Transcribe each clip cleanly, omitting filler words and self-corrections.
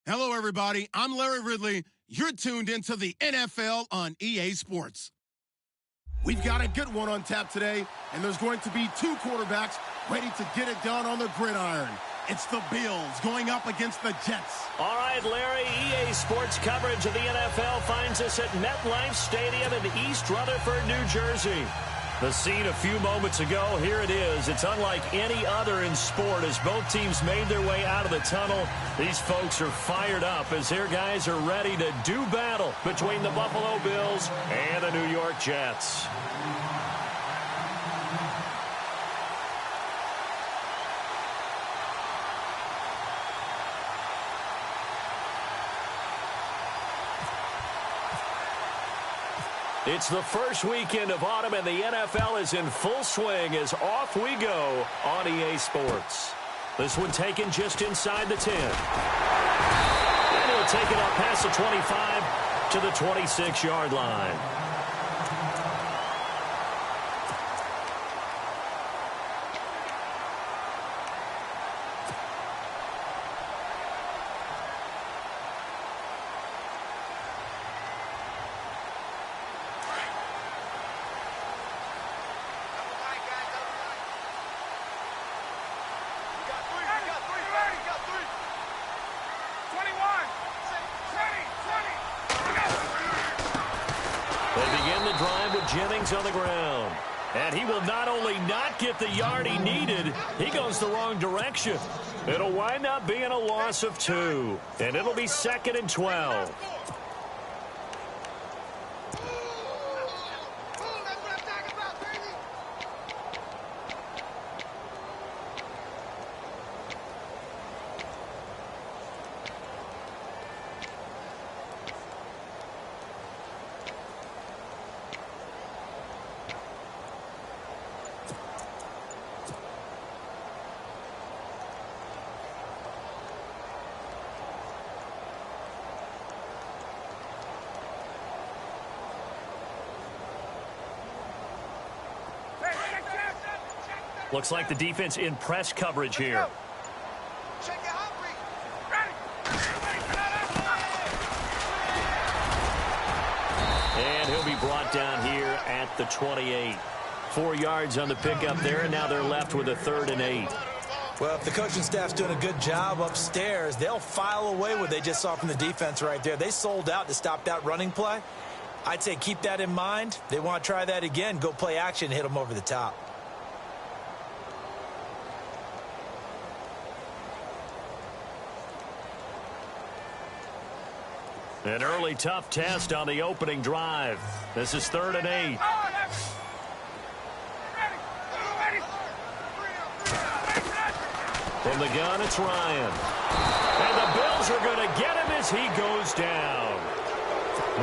Hello, everybody. I'm Larry Ridley. You're tuned into the NFL on EA Sports. We've got a good one on tap today, and there's going to be two quarterbacks ready to get it done on the gridiron. It's the Bills going up against the Jets. All right, Larry, EA Sports coverage of the NFL finds us at MetLife Stadium in East Rutherford, New Jersey. The scene a few moments ago, here it is. It's unlike any other in sport as both teams made their way out of the tunnel. These folks are fired up as their guys are ready to do battle between the Buffalo Bills and the New York Jets. It's the first weekend of autumn, and the NFL is in full swing as off we go on EA Sports. This one taken just inside the 10. And he'll take it up past the 25 to the 26-yard line. On the ground, and he will not only not get the yard he needed, he goes the wrong direction. It'll wind up being a loss of 2, and it'll be 2nd and 12. Looks like the defense in press coverage here. And he'll be brought down here at the 28. 4 yards on the pickup there, and now they're left with a 3rd and 8. Well, if the coaching staff's doing a good job upstairs, they'll file away what they just saw from the defense right there. They sold out to stop that running play. I'd say keep that in mind. They want to try that again. Go play action, hit them over the top. An early tough test on the opening drive. This is 3rd and 8. From the gun, it's Ryan. And the Bills are going to get him as he goes down.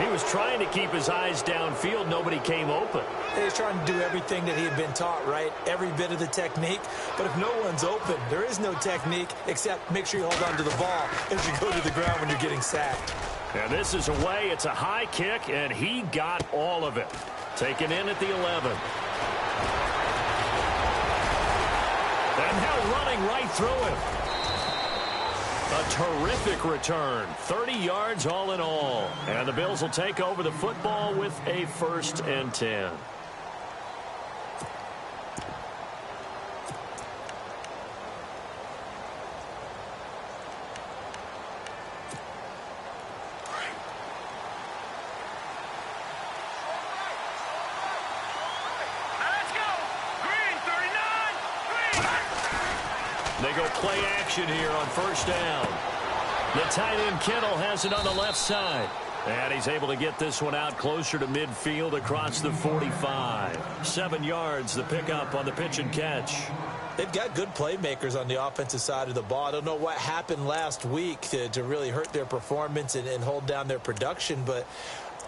He was trying to keep his eyes downfield. Nobody came open. He was trying to do everything that he had been taught, right? Every bit of the technique. But if no one's open, there is no technique except make sure you hold on to the ball as you go to the ground when you're getting sacked. And this is away. It's a high kick, and he got all of it. Taken in at the 11. And now running right through him. A terrific return. 30 yards all in all. And the Bills will take over the football with a 1st and 10. They go play action here on 1st down. The tight end Kittle has it on the left side. And he's able to get this one out closer to midfield across the 45. 7 yards, the pickup on the pitch and catch. They've got good playmakers on the offensive side of the ball. I don't know what happened last week to really hurt their performance and hold down their production, but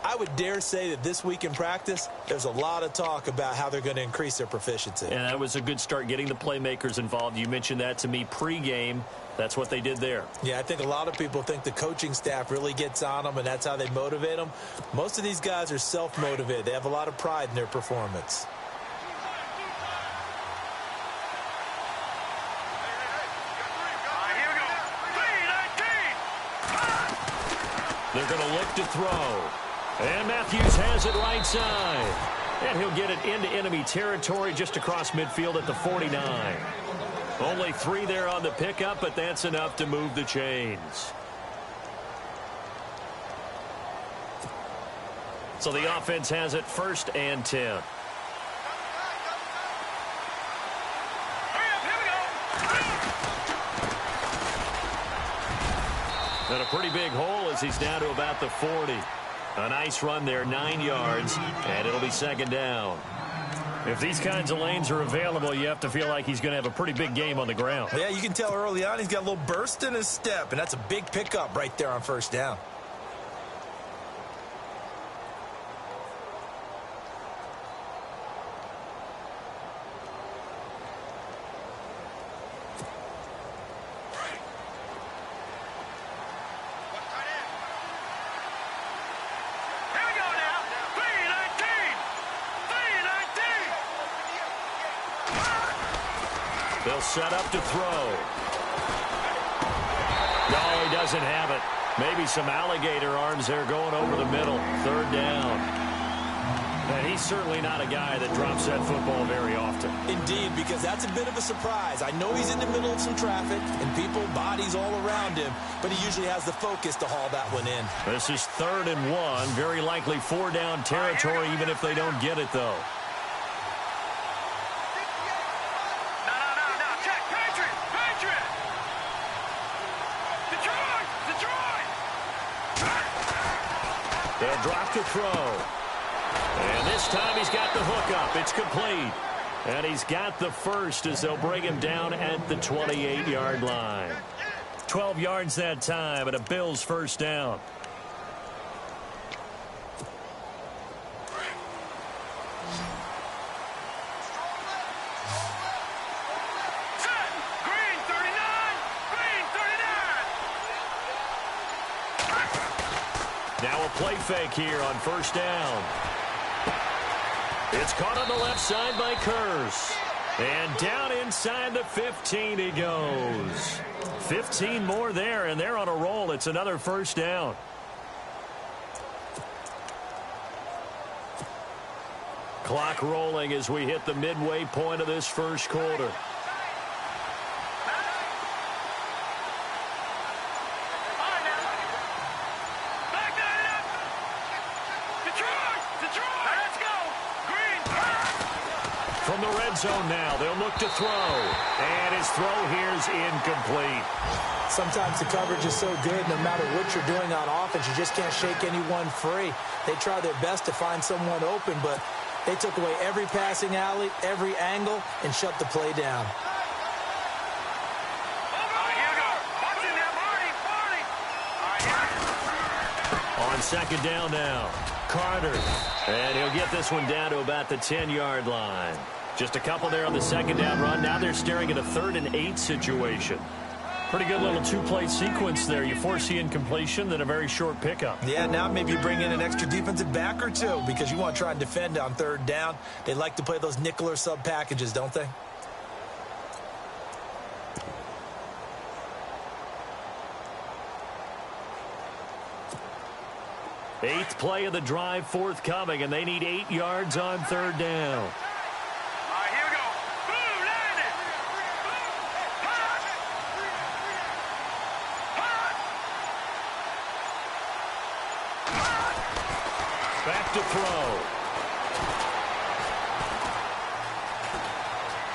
I would dare say that this week in practice, there's a lot of talk about how they're going to increase their proficiency. And that was a good start, getting the playmakers involved. You mentioned that to me pregame. That's what they did there. Yeah, I think a lot of people think the coaching staff really gets on them, and that's how they motivate them. Most of these guys are self-motivated. They have a lot of pride in their performance. Here we go. 3-19. They're going to look to throw. And Matthews has it right side. And he'll get it into enemy territory just across midfield at the 49. Only 3 there on the pickup, but that's enough to move the chains. So the offense has it 1st and 10. And a pretty big hole as he's down to about the 40. A nice run there, 9 yards, and it'll be 2nd down. If these kinds of lanes are available, you have to feel like he's going to have a pretty big game on the ground. Yeah, you can tell early on he's got a little burst in his step, and that's a big pickup right there on 1st down. They'll set up to throw. No, he doesn't have it. Maybe some alligator arms there going over the middle. 3rd down. And he's certainly not a guy that drops that football very often. Indeed, because that's a bit of a surprise. I know he's in the middle of some traffic and people, bodies all around him, but he usually has the focus to haul that one in. This is 3rd and 1. Very likely 4-down territory, even if they don't get it, though. They'll drop to throw. And this time he's got the hook up. It's complete. And he's got the 1st as they'll bring him down at the 28-yard line. 12 yards that time and a Bills 1st down. Now a play fake here on 1st down. It's caught on the left side by Curse. And down inside the 15 he goes. 15 more there, and they're on a roll. It's another 1st down. Clock rolling as we hit the midway point of this 1st quarter. From the red zone now, they'll look to throw. And his throw here's incomplete. Sometimes the coverage is so good, no matter what you're doing on offense, you just can't shake anyone free. They try their best to find someone open, but they took away every passing alley, every angle, and shut the play down. On 2nd down now, Carter. And he'll get this one down to about the 10-yard line. Just a couple there on the 2nd down run. Now they're staring at a 3rd and 8 situation. Pretty good little 2-play sequence there. You force the incompletion, then a very short pickup. Yeah, now maybe you bring in an extra defensive back or 2 because you want to try and defend on 3rd down. They like to play those nickel or sub packages, don't they? Eighth play of the drive forthcoming, and they need 8 yards on 3rd down. All right, here we go. Boom, land it. Back to throw.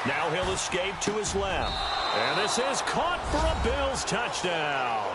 Now he'll escape to his left. And this is caught for a Bills touchdown.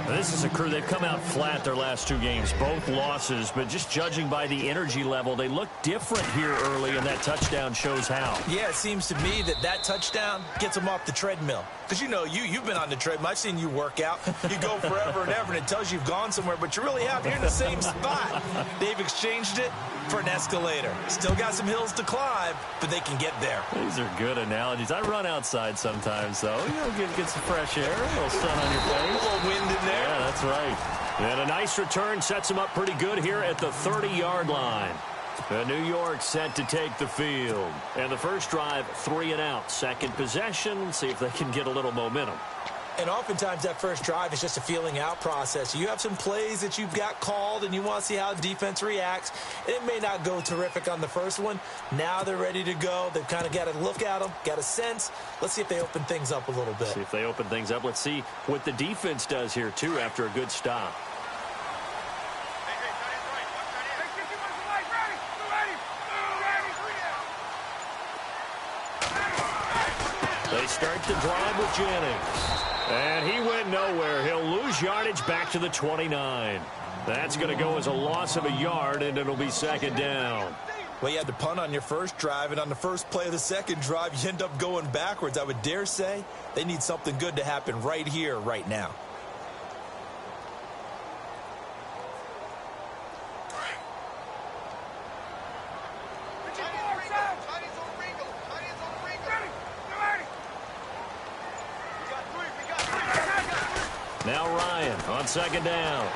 This is a crew, they've come out flat their last 2 games, both losses, but just judging by the energy level, they look different here early, and that touchdown shows how. Yeah, it seems to me that touchdown gets them off the treadmill. Because, you know, you've been on the treadmill. I've seen you work out. You go forever and ever, and it tells you you've gone somewhere, but you really have. You're in the same spot. They've exchanged it for an escalator. Still got some hills to climb, but they can get there. These are good analogies. I run outside sometimes, though. You know, get some fresh air, a little sun on your face. A little wind in there. Yeah, that's right. And a nice return sets them up pretty good here at the 30-yard line. New York set to take the field. And the first drive, 3 and out. Second possession, see if they can get a little momentum. And oftentimes that first drive is just a feeling out process. You have some plays that you've got called and you want to see how defense reacts. It may not go terrific on the first one. Now they're ready to go. They've kind of got to look at them, got a sense. Let's see if they open things up a little bit. See if they open things up. Let's see what the defense does here, too, after a good stop. They start the drive with Jennings. And he went nowhere. He'll lose yardage back to the 29. That's going to go as a loss of a yard, and it'll be second down. Well, you had to punt on your first drive, and on the first play of the second drive, you end up going backwards. I would dare say they need something good to happen right here, right now. Now Ryan on second down.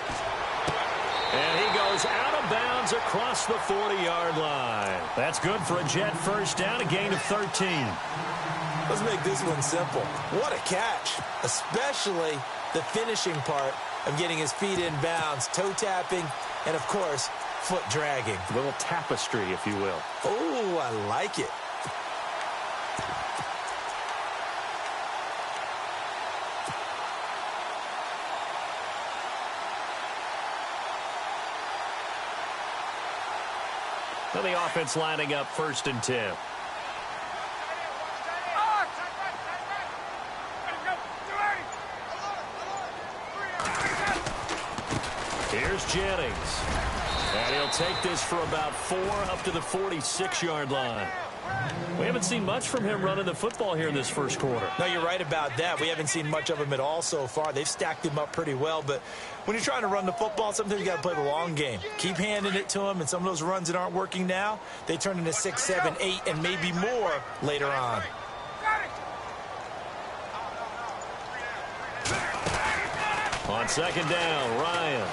And he goes out of bounds across the 40-yard line. That's good for a Jet first down, a gain of 13. Let's make this one simple. What a catch, especially the finishing part of getting his feet in bounds, toe tapping, and, of course, foot dragging. A little tapestry, if you will. Oh, I like it. So the offense lining up 1st and 10. Here's Jennings. And he'll take this for about 4 up to the 46-yard line. We haven't seen much from him running the football here in this first quarter. No, you're right about that. We haven't seen much of him at all so far. They've stacked him up pretty well, but when you're trying to run the football, sometimes you got to play the long game. Keep handing it to him, and some of those runs that aren't working now, they turn into 6, 7, 8, and maybe more later on. On second down, Ryan.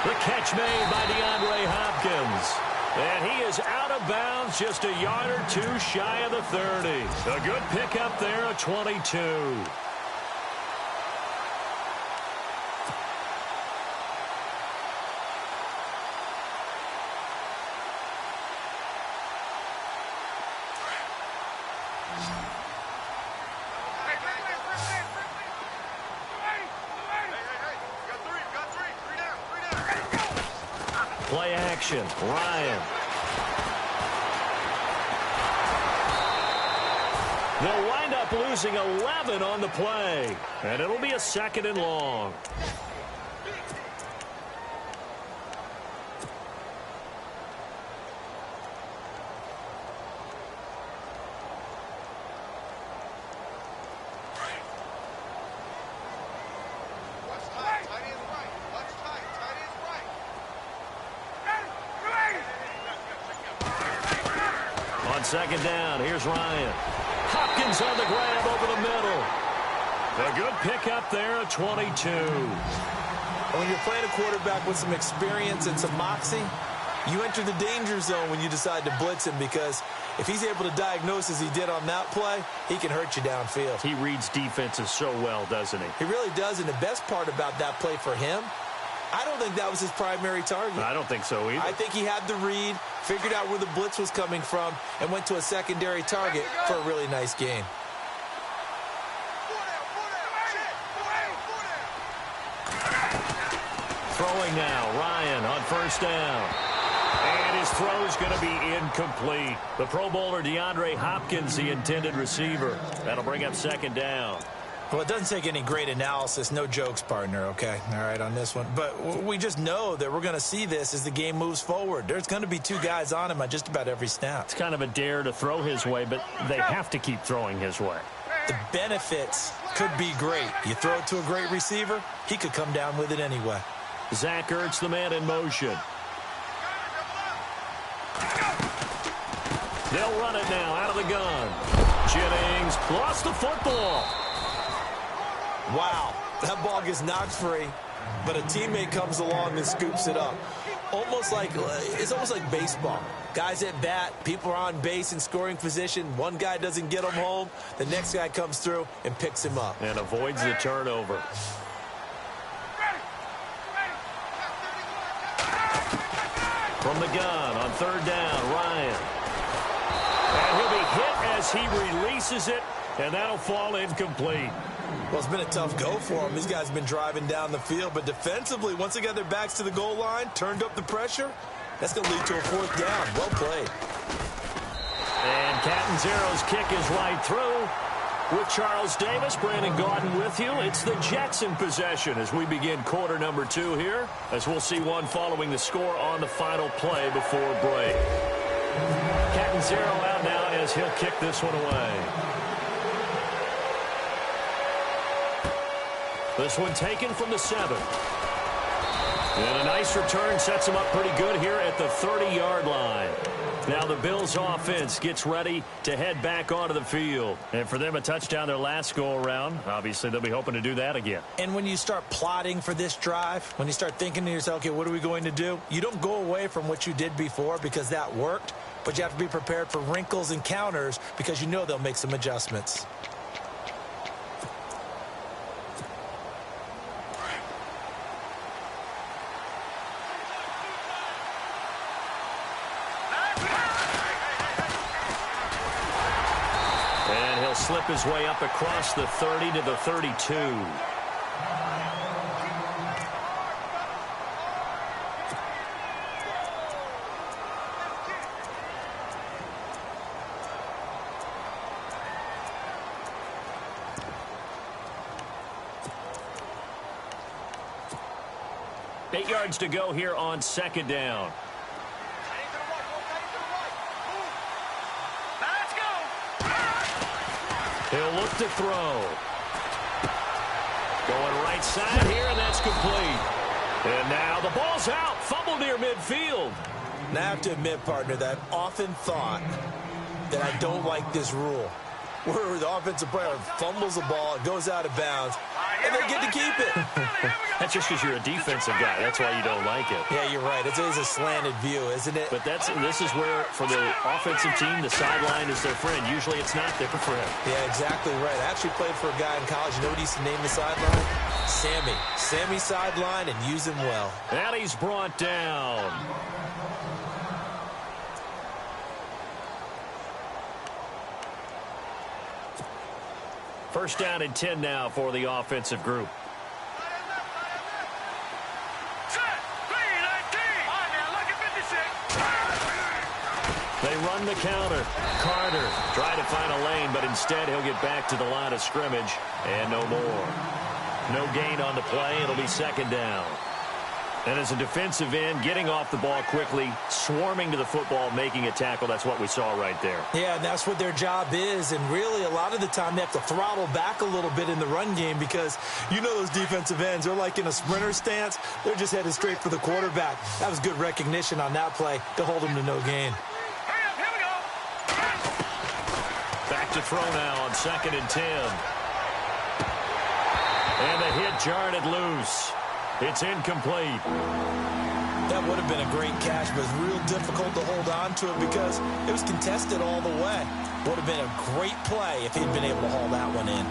The catch made by DeAndre Hopkins. And he is out of bounds just a yard or two shy of the 30. A good pickup there, a 22. Play action, Ryan. They'll wind up losing 11 on the play, and it'll be a 2nd and long. On second down, here's Ryan. Hopkins on the grab over the middle. A good pickup there, a 22. When you're playing a quarterback with some experience and some moxie, you enter the danger zone when you decide to blitz him, because if he's able to diagnose as he did on that play, he can hurt you downfield. He reads defenses so well, doesn't he? He really does, and the best part about that play for him, I don't think that was his primary target. I don't think so either. I think he had the read, figured out where the blitz was coming from, and went to a secondary target for a really nice gain. Throwing now, Ryan on first down. And his throw's going to be incomplete. The Pro Bowler DeAndre Hopkins, the intended receiver. That'll bring up second down. Well, it doesn't take any great analysis. No jokes, partner, okay? All right, on this one. But we just know that we're going to see this as the game moves forward. There's going to be 2 guys on him on just about every snap. It's kind of a dare to throw his way, but they have to keep throwing his way. The benefits could be great. You throw it to a great receiver, he could come down with it anyway. Zach Ertz, the man in motion. They'll run it now out of the gun. Jennings lost the football. Wow, that ball gets knocked free, but a teammate comes along and scoops it up. Almost like it's almost like baseball. Guys at bat, people are on base in scoring position. One guy doesn't get him home. The next guy comes through and picks him up. And avoids the turnover. From the gun on third down, Ryan. And he'll be hit as he releases it, and that'll fall incomplete. Well, it's been a tough go for them. These guys have been driving down the field, but defensively, once they got their backs to the goal line, turned up the pressure, that's going to lead to a fourth down. Well played. And Catanzaro's kick is right through. With Charles Davis, Brandon Gaudin with you. It's the Jets in possession as we begin quarter number 2 here, as we'll see one following the score on the final play before break. Catanzaro out now as he'll kick this one away. This one taken from the 7. And a nice return sets him up pretty good here at the 30-yard line. Now the Bills offense gets ready to head back onto the field. And for them, a touchdown their last go-around. Obviously, they'll be hoping to do that again. And when you start plotting for this drive, when you start thinking to yourself, okay, what are we going to do? You don't go away from what you did before because that worked, but you have to be prepared for wrinkles and counters because you know they'll make some adjustments. Slip his way up across the 30 to the 32. Eight yards to go here on second down. He'll look to throw. Going right side here, and that's complete. And now the ball's out. Fumble near midfield. Now I have to admit, partner, that I've often thought that I don't like this rule. Where the offensive player fumbles the ball, it goes out of bounds, and they get to keep it. That's just because you're a defensive guy. That's why you don't like it. Yeah, you're right. It's a slanted view, isn't it? But this is where, for the offensive team, the sideline is their friend. Usually it's not their friend. Yeah, exactly right. I actually played for a guy in college. You know what he used to name the sideline? Sammy. Sammy sideline, and use him well. And he's brought down. First down and 10 now for the offensive group. They run the counter. Carter trying to find a lane, but instead he'll get back to the line of scrimmage. And no more. No gain on the play. It'll be second down. And as a defensive end, getting off the ball quickly, swarming to the football, making a tackle, that's what we saw right there. Yeah, and that's what their job is. And really, a lot of the time, they have to throttle back a little bit in the run game because you know those defensive ends, they're like in a sprinter stance. They're just headed straight for the quarterback. That was good recognition on that play to hold them to no gain. Back to throw now on 2nd and 10. And the hit jarred it loose. It's incomplete. That would have been a great catch, but it's real difficult to hold on to it because it was contested all the way. Would have been a great play if he'd been able to haul that one in.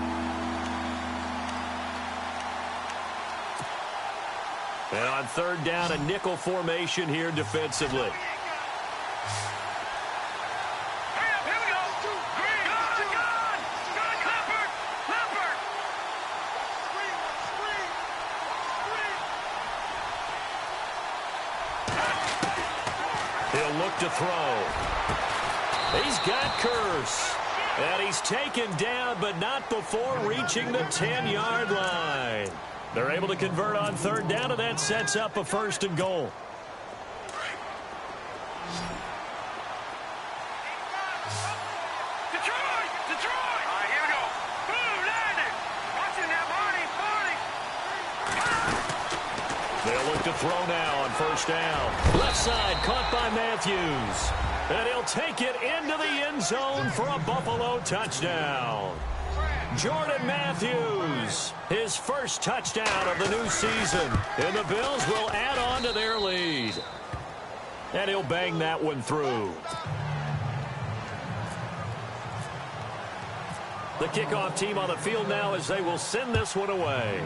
And on third down, a nickel formation here defensively. To throw. He's got Curse. And he's taken down, but not before reaching the 10-yard line. They're able to convert on third down, and that sets up a 1st and goal. To throw now on 1st down. Left side caught by Matthews. And he'll take it into the end zone for a Buffalo touchdown. Jordan Matthews, his first touchdown of the new season. And the Bills will add on to their lead. And he'll bang that one through. The kickoff team on the field now as they will send this one away.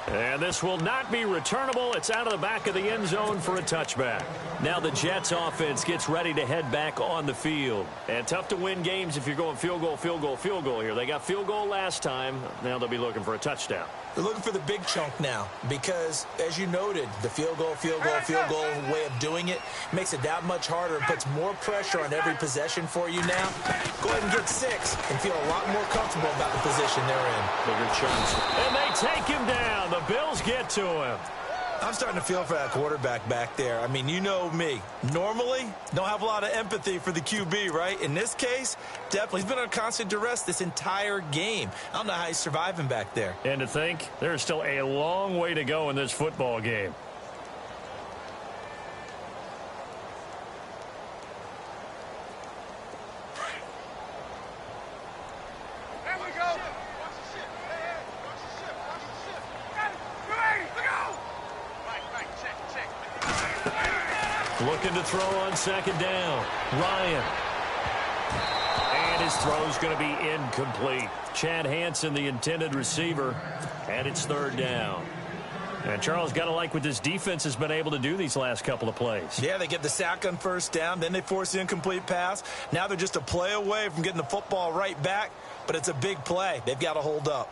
And this will not be returnable. It's out of the back of the end zone for a touchback. Now the Jets offense gets ready to head back on the field. And tough to win games if you're going field goal, field goal, field goal here. They got field goal last time. Now they'll be looking for a touchdown. They're looking for the big chunk now because, as you noted, the field goal way of doing it makes it that much harder and puts more pressure on every possession for you now. Go ahead and get 6 and feel a lot more comfortable about the position they're in. Bigger chunks. And they take him down. The Bills get to him. I'm starting to feel for that quarterback back there. I mean, you know me. Normally, don't have a lot of empathy for the QB, right? In this case, definitely. He's been under constant duress this entire game. I don't know how he's surviving back there. And to think, there's still a long way to go in this football game. Looking to throw on second down. Ryan. And his throw's going to be incomplete. Chad Hansen, the intended receiver, and it's third down. And Charles, got to like what this defense has been able to do these last couple of plays. Yeah, they get the sack on first down, then they force the incomplete pass. Now they're just a play away from getting the football right back, but it's a big play. They've got to hold up.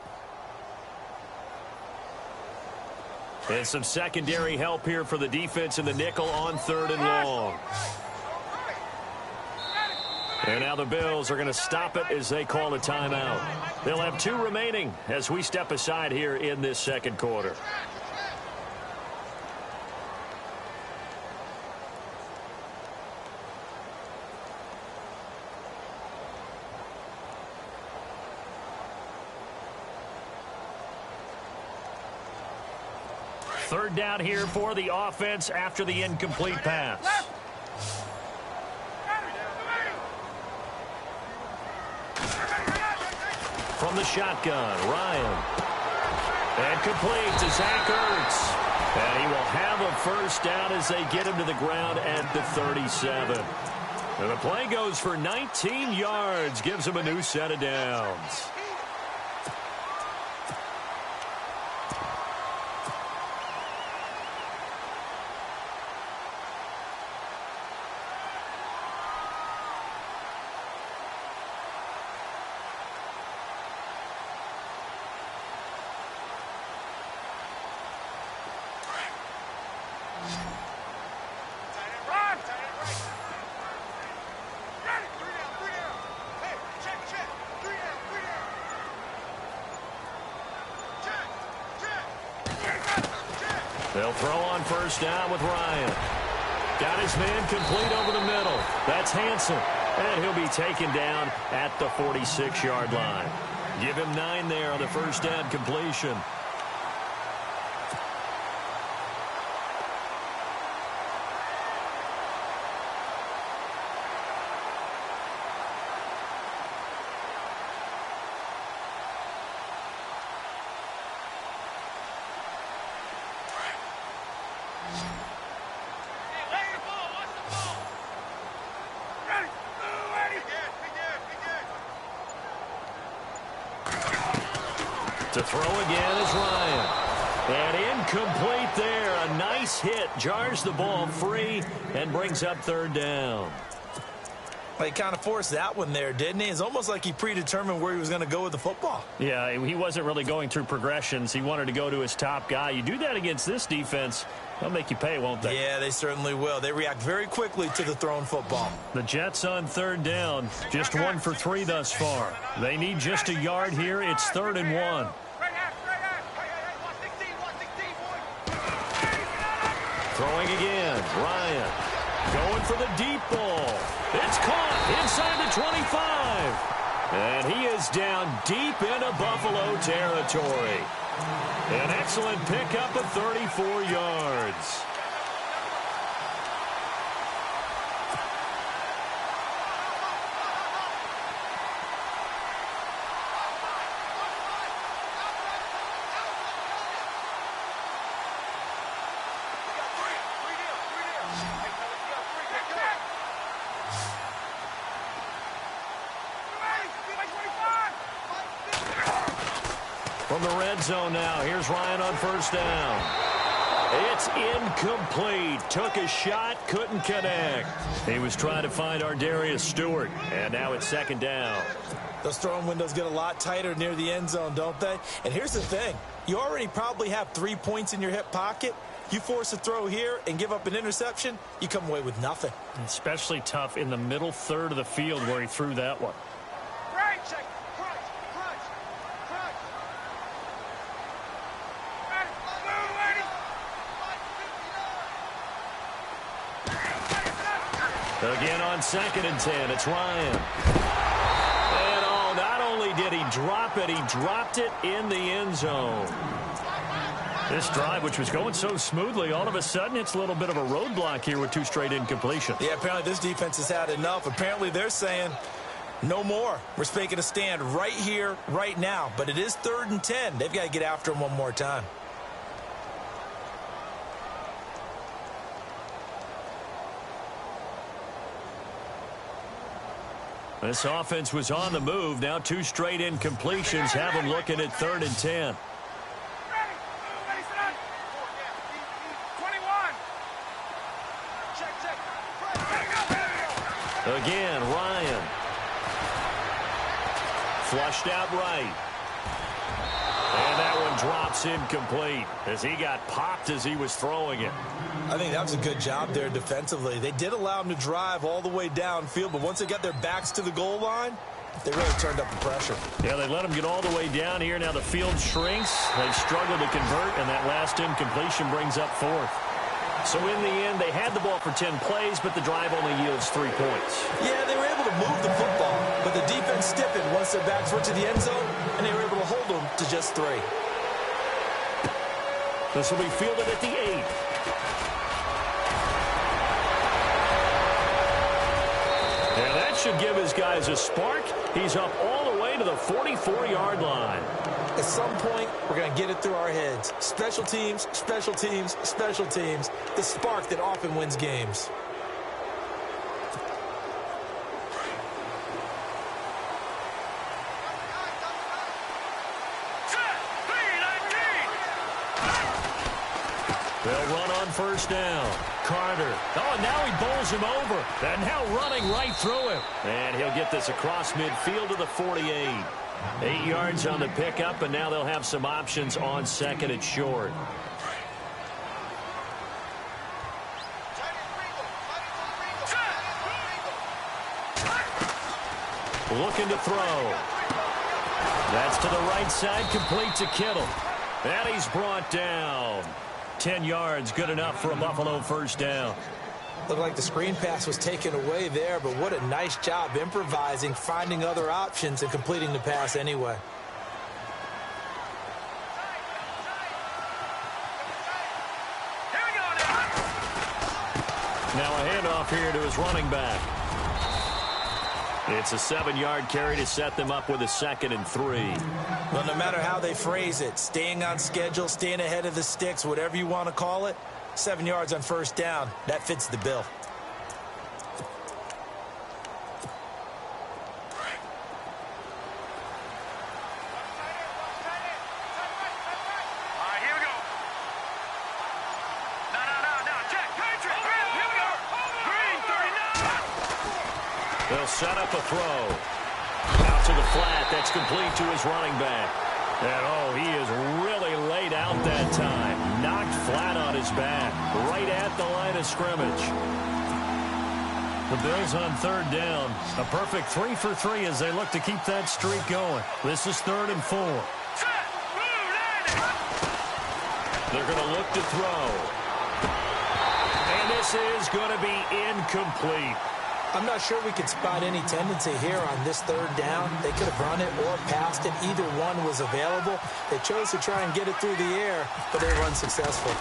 And some secondary help here for the defense in the nickel on third and long. And now the Bills are going to stop it as they call a timeout. They'll have 2 remaining as we step aside here in this second quarter. Third down here for the offense after the incomplete pass. From the shotgun, Ryan. And complete to Zach Ertz. And he will have a first down as they get him to the ground at the 37. And the play goes for 19 yards, gives him a new set of downs. They'll throw on first down with Ryan. Got his man complete over the middle. That's Hansen. And he'll be taken down at the 46-yard line. Give him 9 there on the first down completion. To throw again is Ryan. And incomplete there. A nice hit. Jars the ball free and brings up third down. Well, he kind of forced that one there, didn't he? It's almost like he predetermined where he was going to go with the football. Yeah, he wasn't really going through progressions. He wanted to go to his top guy. You do that against this defense, they'll make you pay, won't they? Yeah, they certainly will. They react very quickly to the thrown football. The Jets on third down. Just 1 for 3 thus far. They need just a yard here. It's 3rd and 1. Throwing again. Ryan going for the deep ball. It's caught inside the 25. And he is down deep into Buffalo territory. An excellent pickup of 34 yards. from the red zone now. Here's Ryan on first down. It's incomplete. Took a shot, couldn't connect. He was trying to find Ardarius Stewart, and now it's second down. Those throwing windows get a lot tighter near the end zone, don't they? And here's the thing. You already probably have 3 points in your hip pocket. You force a throw here and give up an interception, you come away with nothing. Especially tough in the middle third of the field where he threw that one. Right, check. Crunch. Again on 2nd and 10, it's Ryan. And oh, not only did he drop it, he dropped it in the end zone. This drive, which was going so smoothly, all of a sudden it's a little bit of a roadblock here with 2 straight incompletions. Yeah, apparently this defense has had enough. Apparently they're saying no more. We're making a stand right here, right now. But it is 3rd and 10. They've got to get after him one more time. This offense was on the move. Now 2 straight incompletions have them looking at 3rd and 10. Again, Ryan. Flushed out right. And that one drops incomplete as he got popped as he was throwing it. I think that was a good job there defensively. They did allow him to drive all the way downfield, but once they got their backs to the goal line, they really turned up the pressure. Yeah, they let him get all the way down here. Now the field shrinks. They struggle to convert, and that last incompletion brings up 4th. So in the end, they had the ball for 10 plays, but the drive only yields 3 points. Yeah, they were able to move the football, but the defense stiffened once their backs were to the end zone, and they were able to hold them to just 3. This will be fielded at the 8. And that should give his guys a spark. He's up all the way to the 44-yard line. At some point, we're going to get it through our heads. Special teams, special teams, special teams. The spark that often wins games. They'll run on first down. Carter. Oh, and now he bowls him over. And now running right through him. And he'll get this across midfield to the 48. 8 yards on the pickup, and now they'll have some options on 2nd and short. Looking to throw. That's to the right side, complete to Kittle. And he's brought down. 10 yards, good enough for a Buffalo first down. Looked like the screen pass was taken away there, but what a nice job improvising, finding other options, and completing the pass anyway. Now a handoff here to his running back. It's a 7-yard carry to set them up with a 2nd and 3. Well, no matter how they phrase it, staying on schedule, staying ahead of the sticks, whatever you want to call it, 7 yards on first down, that fits the bill. They'll set up a throw. Out to the flat. That's complete to his running back. And, oh, he is really laid out that time. Knocked flat on his back. Right at the line of scrimmage. The Bills on 3rd down. A perfect 3 for 3 as they look to keep that streak going. This is 3rd and 4. They're going to look to throw. And this is going to be incomplete. I'm not sure we could spot any tendency here on this 3rd down. They could have run it or passed it. Either one was available. They chose to try and get it through the air, but they were unsuccessful.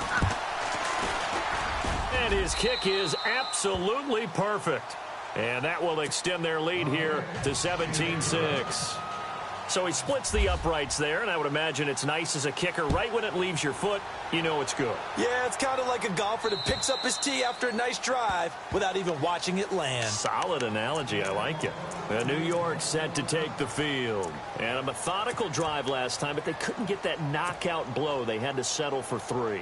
And his kick is absolutely perfect. And that will extend their lead here to 17-6. So he splits the uprights there, and I would imagine it's nice as a kicker. Right when it leaves your foot, you know it's good. Yeah, it's kind of like a golfer that picks up his tee after a nice drive without even watching it land. Solid analogy. I like it. New York set to take the field. And a methodical drive last time, but they couldn't get that knockout blow. They had to settle for 3.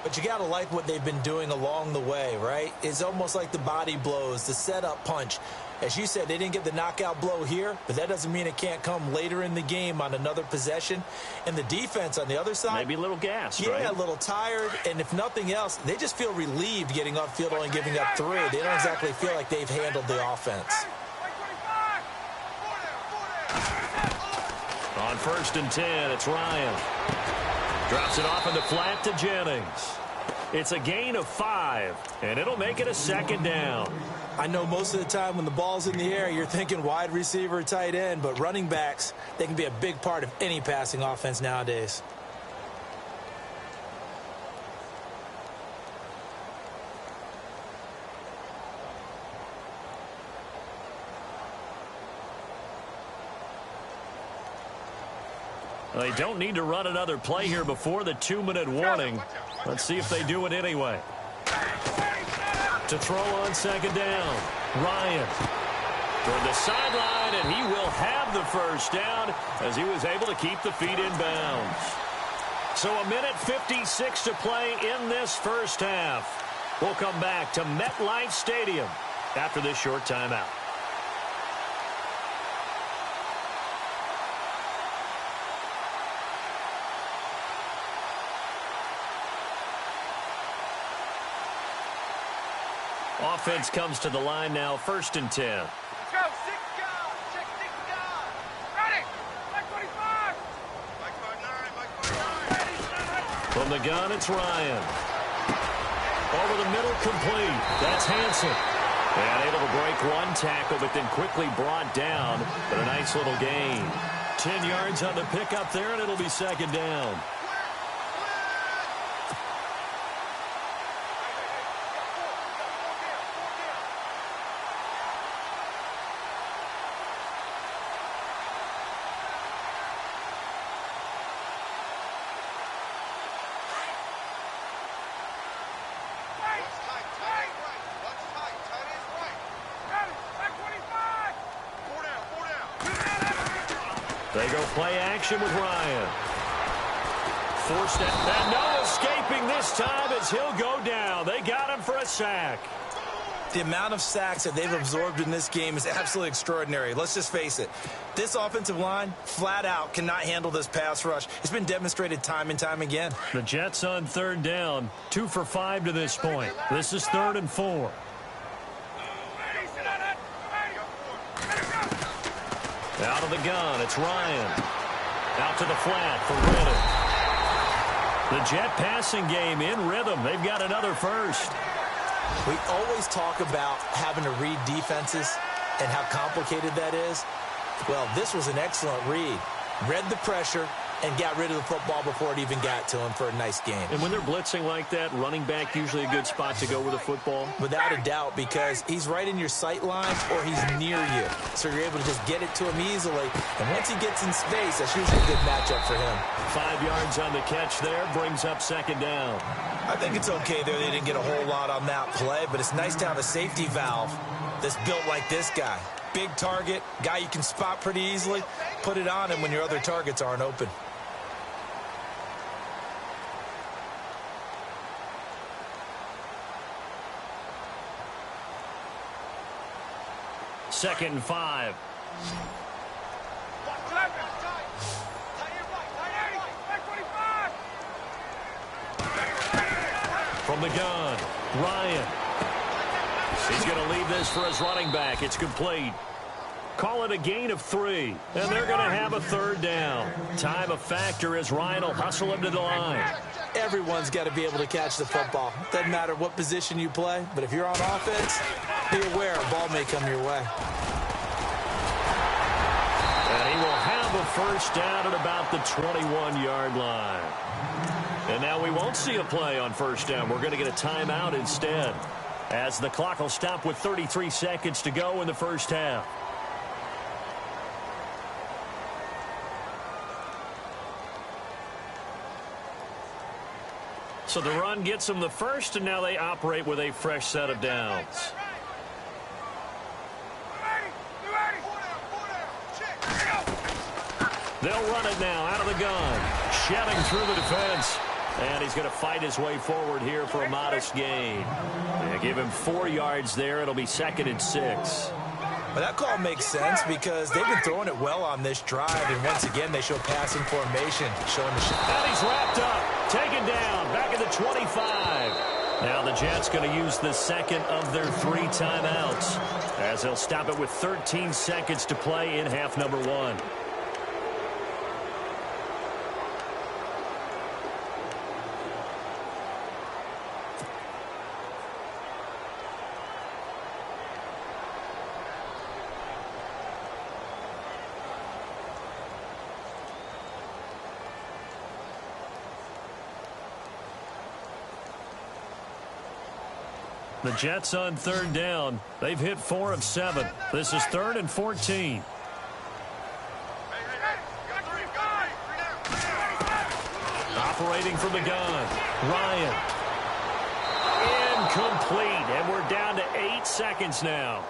But you got to like what they've been doing along the way, right? It's almost like the body blows, the setup punch. As you said, they didn't get the knockout blow here, but that doesn't mean it can't come later in the game on another possession. And the defense on the other side, maybe a little gassed, yeah, right? a little tired. And if nothing else, they just feel relieved getting off field only giving up 3. They don't exactly feel like they've handled the offense. On 1st and 10, it's Ryan. Drops it off in the flat to Jennings. It's a gain of 5, and it'll make it a 2nd down. I know most of the time when the ball's in the air, you're thinking wide receiver, tight end, but running backs, they can be a big part of any passing offense nowadays. They don't need to run another play here before the 2-minute warning. Let's see if they do it anyway. To throw on 2nd down, Ryan. Toward the sideline, and he will have the 1st down as he was able to keep the feet in bounds. So 1:56 to play in this first half. We'll come back to MetLife Stadium after this short timeout. Offense comes to the line now, 1st and 10. Let's go, 6 guard. Check 6 guard. Ready. Mike 25. Mike 59. Mike 59. From the gun, it's Ryan. Over the middle, complete. That's Hansen. And able to break 1 tackle, but then quickly brought down. But a nice little gain. 10 yards on the pickup there, and it'll be 2nd down. They go play action with Ryan. Forced it, and no escaping this time as he'll go down. They got him for a sack. The amount of sacks that they've absorbed in this game is absolutely extraordinary. Let's just face it. This offensive line, flat out, cannot handle this pass rush. It's been demonstrated time and time again. The Jets on 3rd down, 2 for 5 to this point. This is 3rd and 4. Out of the gun, it's Ryan. Out to the flat for Riddick. The Jet passing game in rhythm. They've got another 1st. We always talk about having to read defenses and how complicated that is. Well, this was an excellent read. Read the pressure and got rid of the football before it even got to him for a nice game. And when they're blitzing like that, running back usually a good spot to go with the football? Without a doubt, because he's right in your sight line or he's near you. So you're able to just get it to him easily. And once he gets in space, that's usually a good matchup for him. 5 yards on the catch there, brings up 2nd down. I think it's okay there. They didn't get a whole lot on that play, but it's nice to have a safety valve that's built like this guy. Big target, guy you can spot pretty easily. Put it on him when your other targets aren't open. Second and 5. From the gun, Ryan. He's going to leave this for his running back. It's complete. Call it a gain of 3, and they're going to have a 3rd down. Time a factor as Ryan will hustle him to the line. Everyone's got to be able to catch the football. Doesn't matter what position you play, but if you're on offense, be aware a ball may come your way. And he will have a 1st down at about the 21-yard line. And now we won't see a play on 1st down. We're going to get a timeout instead, as the clock will stop with 33 seconds to go in the first half. So the run gets them the first, and now they operate with a fresh set of downs. They'll run it now out of the gun. Shedding through the defense. And he's going to fight his way forward here for a modest gain. They give him 4 yards there. It'll be 2nd and 6. Well, that call makes sense because they've been throwing it well on this drive. And once again, they show passing formation, showing the shot. And he's wrapped up, taken down, back at the 25. Now the Jets going to use the second of their 3 timeouts as they'll stop it with 13 seconds to play in half number 1. The Jets on 3rd down. They've hit 4 of 7. This is 3rd and 14. Operating from the gun. Ryan. Incomplete. And we're down to 8 seconds now.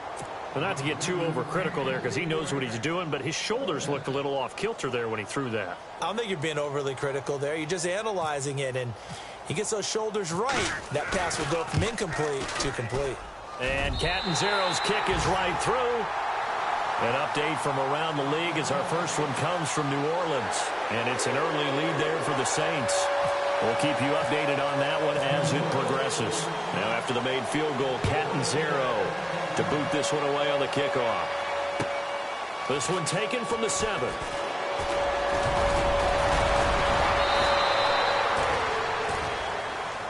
Well, not to get too overcritical there because he knows what he's doing, but his shoulders looked a little off kilter there when he threw that. I don't think you're being overly critical there. You're just analyzing it, and he gets those shoulders right. That pass will go from incomplete to complete. And Catanzaro's kick is right through. An update from around the league as our first one comes from New Orleans. And it's an early lead there for the Saints. We'll keep you updated on that one as it progresses. Now after the made field goal, Catanzaro to boot this one away on the kickoff. This one taken from the 7.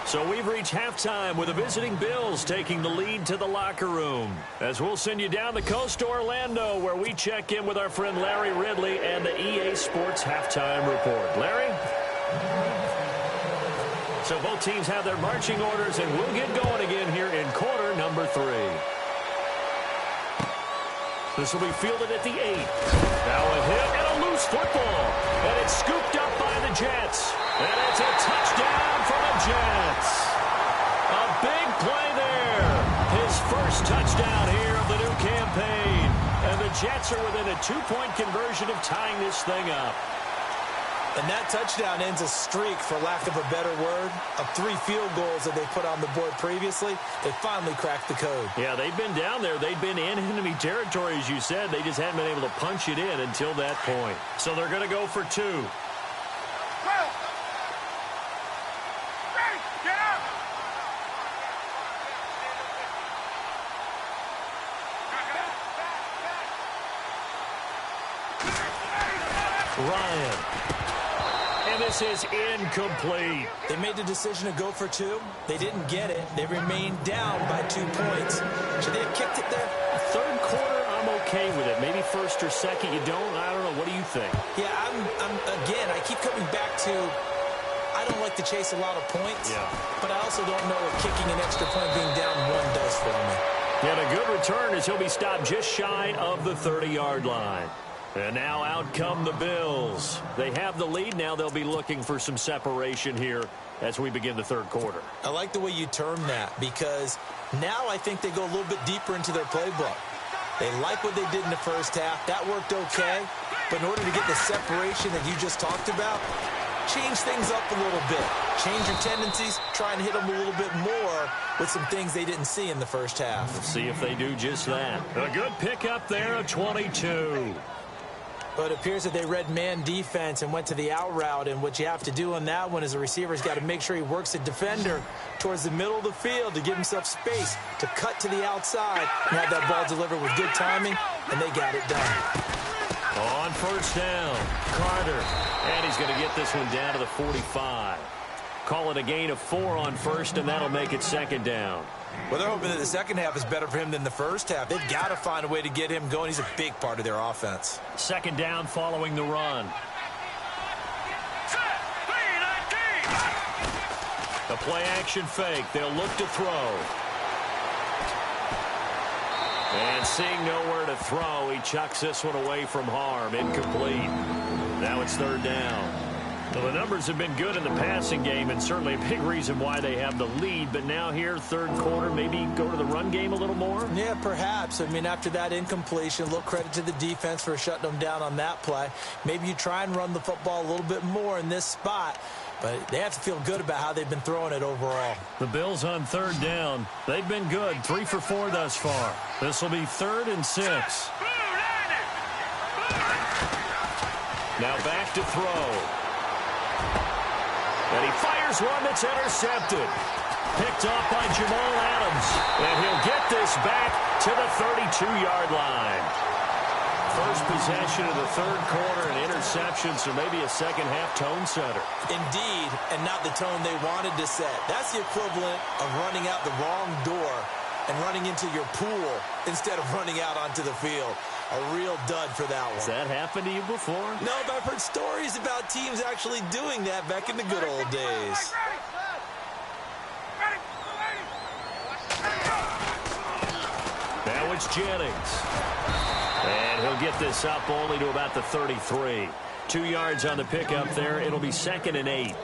So we've reached halftime with the visiting Bills taking the lead to the locker room. As we'll send you down the coast to Orlando where we check in with our friend Larry Ridley and the EA Sports Halftime Report. Larry? So both teams have their marching orders and we'll get going again here in quarter number 3. This will be fielded at the 8. Now a hit and a loose football. And it's scooped up by the Jets. And it's a touchdown for the Jets. A big play there. His first touchdown here of the new campaign. And the Jets are within a 2-point conversion of tying this thing up. And that touchdown ends a streak, for lack of a better word, of 3 field goals that they put on the board previously. They finally cracked the code. Yeah, they've been down there. They've been in enemy territory, as you said. They just hadn't been able to punch it in until that point. So they're going to go for 2. Ryan. And this is incomplete. They made the decision to go for 2. They didn't get it. They remained down by 2 points. Should they have kicked it there? Third quarter, I'm okay with it. Maybe first or second, you don't. I don't know. What do you think? Yeah, again, I keep coming back to I don't like to chase a lot of points, but I also don't know what kicking an extra point being down 1 does for me. And a good return as he'll be stopped just shy of the 30-yard line. And now out come the Bills. They have the lead. Now they'll be looking for some separation here as we begin the third quarter. I like the way you term that because now I think they go a little bit deeper into their playbook. They like what they did in the first half. That worked okay. But in order to get the separation that you just talked about, change things up a little bit. Change your tendencies. Try and hit them a little bit more with some things they didn't see in the first half. Let's see if they do just that. A good pickup there, a 22. But it appears that they read man defense and went to the out route. And what you have to do on that one is a receiver's got to make sure he works a defender towards the middle of the field to give himself space to cut to the outside and have that ball delivered with good timing, and they got it done. On first down, Carter. And he's going to get this one down to the 45. Call it a gain of 4 on first, and that'll make it second down. Well, they're hoping that the second half is better for him than the first half. They've got to find a way to get him going. He's a big part of their offense. Second down following the run. The play-action fake. They'll look to throw. And seeing nowhere to throw, he chucks this one away from harm. Incomplete. Now it's third down. Well, the numbers have been good in the passing game, and certainly a big reason why they have the lead. But now here, third quarter, maybe go to the run game a little more? Yeah, perhaps. I mean, after that incompletion, a little credit to the defense for shutting them down on that play. Maybe you try and run the football a little bit more in this spot. But they have to feel good about how they've been throwing it overall. The Bills on third down. They've been good, 3 for 4 thus far. This will be 3rd and 6. Now back to throw. And he fires one that's intercepted. Picked off by Jamal Adams. And he'll get this back to the 32-yard line. First possession of the third quarter, an interception, so maybe a second-half tone setter. Indeed, and not the tone they wanted to set. That's the equivalent of running out the wrong door and running into your pool instead of running out onto the field. A real dud for that one. Has that happened to you before? No, but I've heard stories about teams actually doing that back in the good old days. Now it's Jennings. And he'll get this up only to about the 33. 2 yards on the pickup there. It'll be 2nd and 8.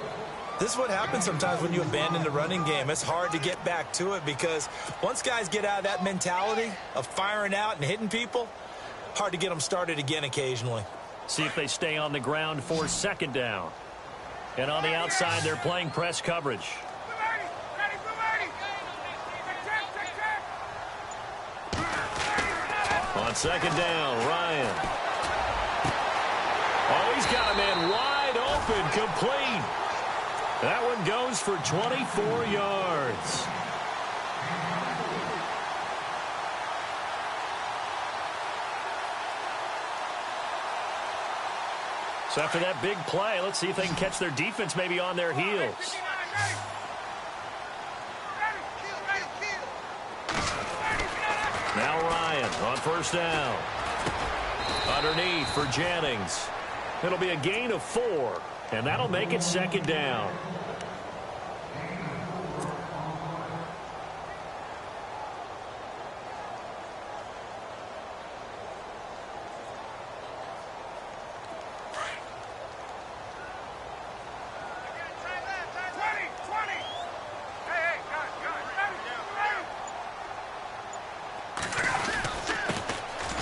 This is what happens sometimes when you abandon the running game. It's hard to get back to it because once guys get out of that mentality of firing out and hitting people, hard to get them started again occasionally. See if they stay on the ground for 2nd down. And on the outside, they're playing press coverage. On 2nd down, Ryan. Oh, he's got a man wide open, complete. That one goes for 24 yards. So after that big play, let's see if they can catch their defense maybe on their heels. Now Ryan on 1st down. Underneath for Jennings. It'll be a gain of 4, and that'll make it 2nd down.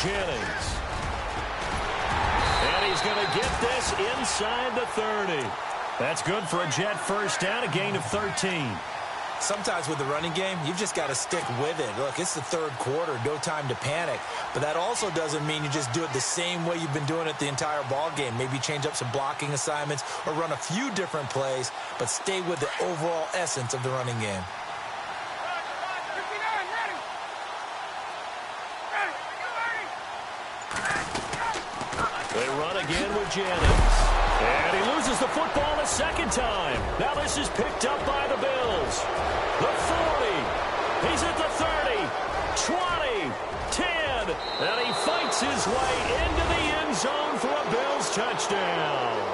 Jennings. And he's going to get this inside the 30. That's good for a Jet 1st down, a gain of 13. Sometimes with the running game, you've just got to stick with it. Look, it's the third quarter, no time to panic. But that also doesn't mean you just do it the same way you've been doing it the entire ball game. Maybe change up some blocking assignments or run a few different plays, but stay with the overall essence of the running game. They run again with Jennings. And he loses the football a 2nd time. Now this is picked up by the Bills. The 40. He's at the 30. 20. 10. And he fights his way into the end zone for a Bills touchdown.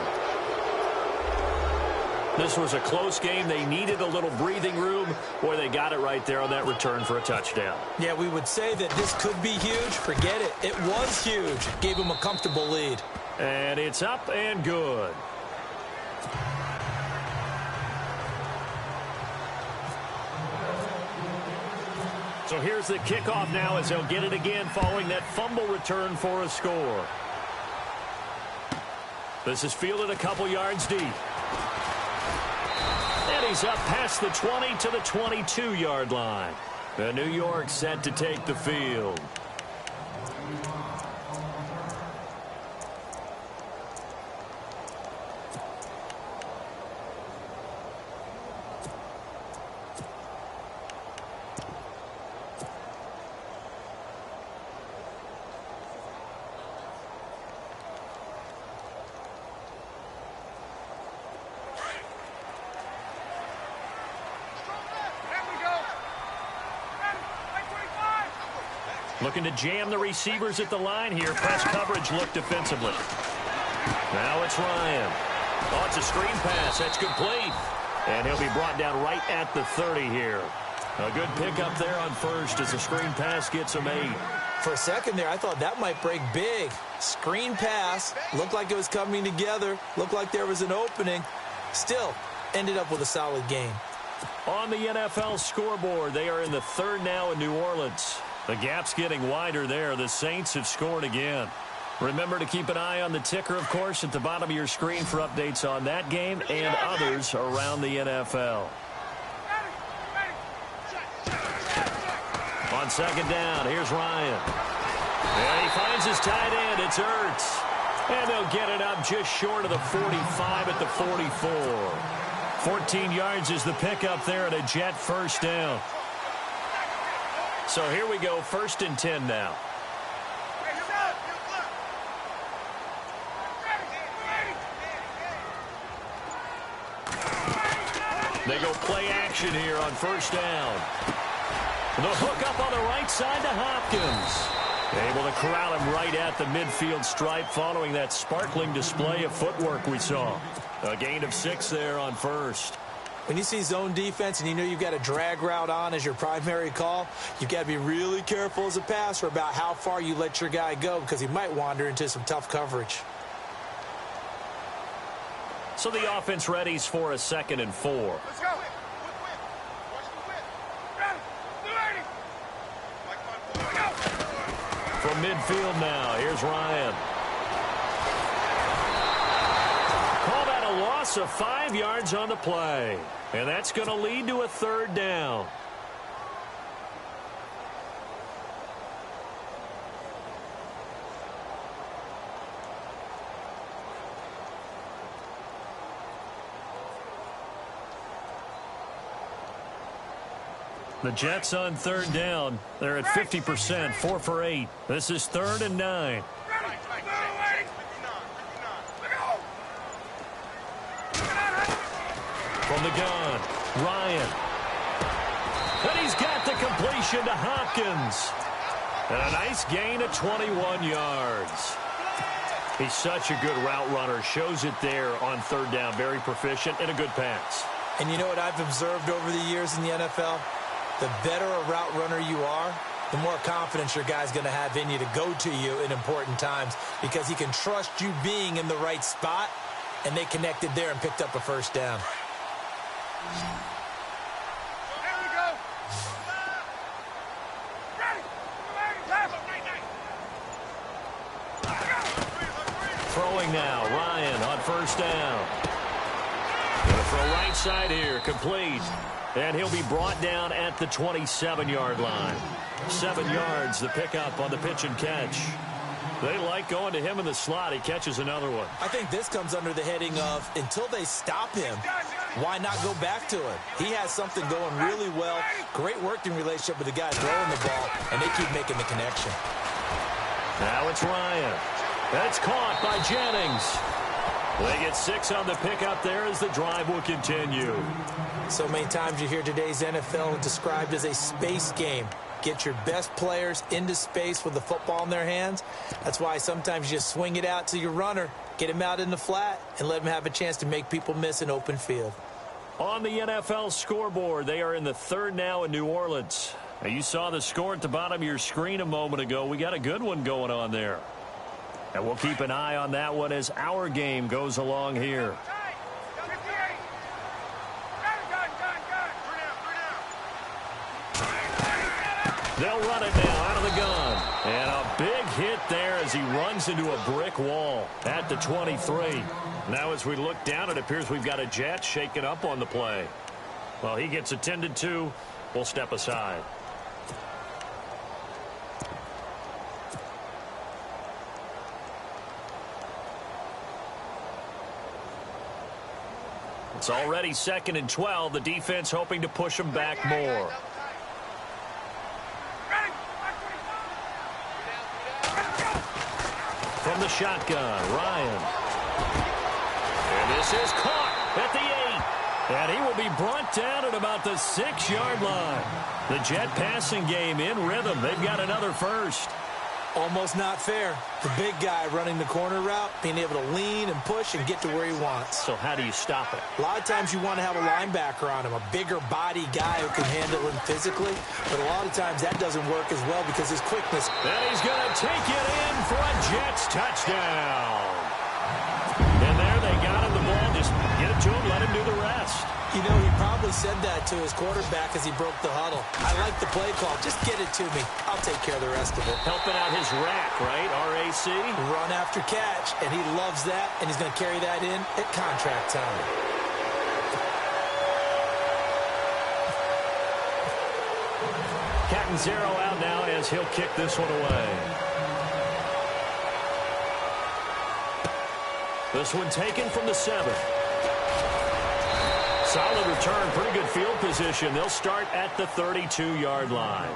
This was a close game. They needed a little breathing room. Boy, they got it right there on that return for a touchdown. Yeah, we would say that this could be huge. Forget it. It was huge. Gave him a comfortable lead. And it's up and good. So here's the kickoff now as they'll get it again following that fumble return for a score. This is fielded a couple yards deep. And he's up past the 20 to the 22-yard line. The New York set to take the field. Looking to jam the receivers at the line here. Press coverage look defensively. Now it's Ryan. Oh, it's a screen pass. That's complete. And he'll be brought down right at the 30 here. A good pickup there on 1st as the screen pass gets him 8. For a second there, I thought that might break big. Screen pass, looked like it was coming together, looked like there was an opening. Still, ended up with a solid game. On the NFL scoreboard, they are in the third now in New Orleans. The gap's getting wider there. The Saints have scored again. Remember to keep an eye on the ticker, of course, at the bottom of your screen for updates on that game and others around the NFL. On second down, here's Ryan. And he finds his tight end. It's Ertz. And they'll get it up just short of the 45 at the 44. 14 yards is the pickup there at a Jet first down. So here we go, 1st and 10 now. They go play action here on 1st down. The hook up on the right side to Hopkins. Able to corral him right at the midfield stripe following that sparkling display of footwork we saw. A gain of 6 there on 1st. When you see zone defense and you know you've got a drag route on as your primary call, you've got to be really careful as a passer about how far you let your guy go because he might wander into some tough coverage. So the offense readies for a 2nd and 4. Let's go. From midfield now, here's Ryan. Call that a loss of 5 yards on the play. And that's going to lead to a 3rd down. The Jets on 3rd down. They're at 50%, 4 for 8. This is 3rd and 9. From the gun, Ryan. And he's got the completion to Hopkins. And a nice gain of 21 yards. He's such a good route runner. Shows it there on 3rd down. Very proficient and a good pass. And you know what I've observed over the years in the NFL? The better a route runner you are, the more confidence your guy's going to have in you to go to you in important times because he can trust you being in the right spot, and they connected there and picked up a 1st down. There we go. Throwing now, Ryan on 1st down. Gonna throw right side here, complete. And he'll be brought down at the 27-yard line. 7 yards, the pickup on the pitch and catch. They like going to him in the slot. He catches another one. I think this comes under the heading of until they stop him, why not go back to him? He has something going really well. Great working relationship with the guy throwing the ball, and they keep making the connection. Now it's Ryan. That's caught by Jennings. They get 6 on the pickup there as the drive will continue. So many times you hear today's NFL described as a space game. Get your best players into space with the football in their hands. That's why sometimes you just swing it out to your runner, get him out in the flat, and let him have a chance to make people miss an open field. On the NFL scoreboard, they are in the 3rd now in New Orleans. Now, you saw the score at the bottom of your screen a moment ago. We got a good one going on there. And we'll keep an eye on that one as our game goes along here. They'll run it now out of the gun. And a big hit there as he runs into a brick wall at the 23. Now as we look down, it appears we've got a Jet shaken up on the play. Well, he gets attended to. We'll step aside. It's already 2nd and 12. The defense hoping to push him back more. From the shotgun, Ryan. And this is caught at the 8. And he will be brought down at about the 6-yard line. The Jet passing game in rhythm. They've got another first. Almost not fair. The big guy running the corner route, being able to lean and push and get to where he wants. So how do you stop it? A lot of times you want to have a linebacker on him, a bigger body guy who can handle him physically, but a lot of times that doesn't work as well because his quickness. And he's going to take it in for a Jets touchdown. And there they got him the ball. Just get it to him, let him do the rest. You know, he probably said that to his quarterback as he broke the huddle. I like the play call. Just get it to me. I'll take care of the rest of it. Helping out his rack, right? RAC. Run after catch, and he loves that, and he's going to carry that in at contract time. Catanzaro out now as he'll kick this one away. This one taken from the 7. Solid return, pretty good field position. They'll start at the 32-yard line.